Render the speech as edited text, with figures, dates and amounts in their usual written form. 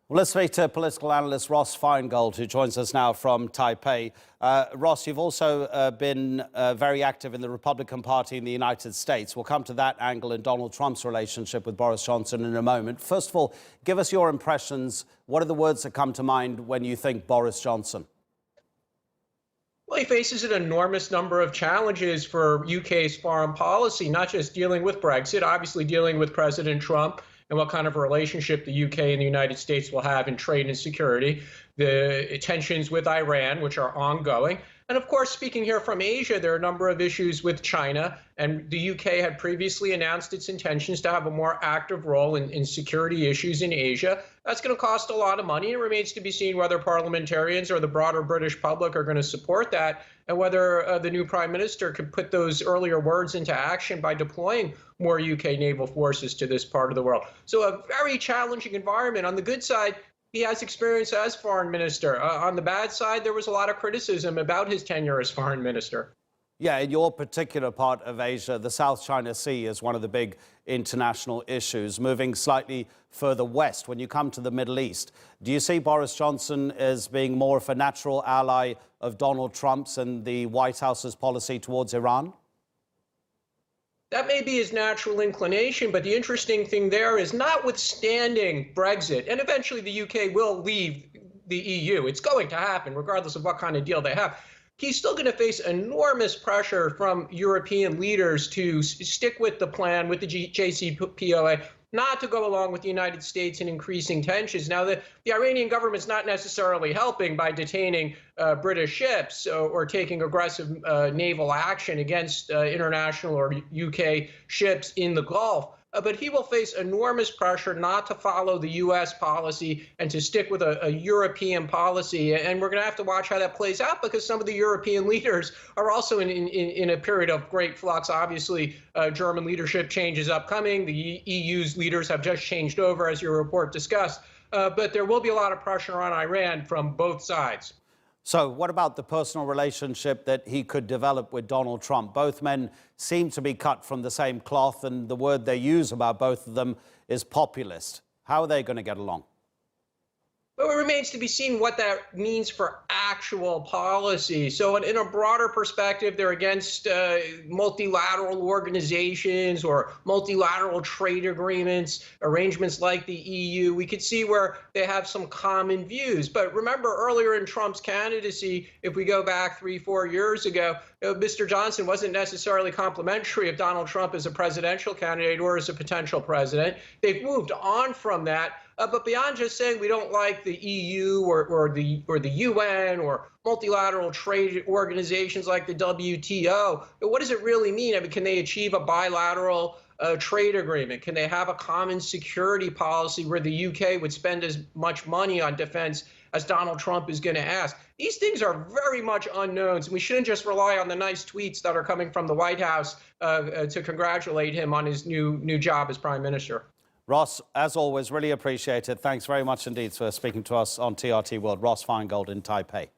Well, let's speak to political analyst Ross Feingold, who joins us now from Taipei. Ross, you've also been very active in the Republican Party in the United States. We'll come to that angle in Donald Trump's relationship with Boris Johnson in a moment. First of all, give us your impressions. What are the words that come to mind when you think Boris Johnson? Well, he faces an enormous number of challenges for UK's foreign policy, not just dealing with Brexit, obviously dealing with President Trump and what kind of a relationship the UK and the United States will have in trade and security, the tensions with Iran, which are ongoing. And of course, speaking here from Asia, there are a number of issues with China, and the UK had previously announced its intentions to have a more active role in security issues in Asia. That's going to cost a lot of money. It remains to be seen whether parliamentarians or the broader British public are going to support that, and whether the new Prime Minister could put those earlier words into action by deploying more UK naval forces to this part of the world. So a very challenging environment. On the good side, he has experience as foreign minister. On the bad side, there was a lot of criticism about his tenure as foreign minister. Yeah, in your particular part of Asia, the South China Sea is one of the big international issues. Moving slightly further west, when you come to the Middle East, do you see Boris Johnson as being more of a natural ally of Donald Trump's and the White House's policy towards Iran? That may be his natural inclination, but the interesting thing there is, notwithstanding Brexit, and eventually the UK will leave the EU, it's going to happen regardless of what kind of deal they have, he's still going to face enormous pressure from European leaders to stick with the plan, with the JCPOA, not to go along with the United States in increasing tensions. Now, the Iranian government's not necessarily helping by detaining British ships or taking aggressive naval action against international or UK ships in the Gulf. But he will face enormous pressure not to follow the U.S. policy and to stick with a European policy. And we're going to have to watch how that plays out, because some of the European leaders are also in a period of great flux. Obviously, German leadership change is upcoming. The EU's leaders have just changed over, as your report discussed. But there will be a lot of pressure on Iran from both sides. So what about the personal relationship that he could develop with Donald Trump? Both men seem to be cut from the same cloth, and the word they use about both of them is populist. How are they going to get along? Well, it remains to be seen what that means for actual policy. So in a broader perspective, they're against multilateral organizations or multilateral trade agreements, arrangements like the EU. We could see where they have some common views. But remember, earlier in Trump's candidacy, if we go back 3-4 years ago, Mr. Johnson wasn't necessarily complimentary of Donald Trump as a presidential candidate or as a potential president. They've moved on from that. But beyond just saying we don't like the EU or the UN or multilateral trade organizations like the WTO, what does it really mean? I mean, can they achieve a bilateral trade agreement? Can they have a common security policy where the UK would spend as much money on defense as Donald Trump is going to ask? These things are very much unknowns, and we shouldn't just rely on the nice tweets that are coming from the White House to congratulate him on his new job as Prime Minister. Ross, as always, really appreciate it. Thanks very much indeed for speaking to us on TRT World. Ross Feingold in Taipei.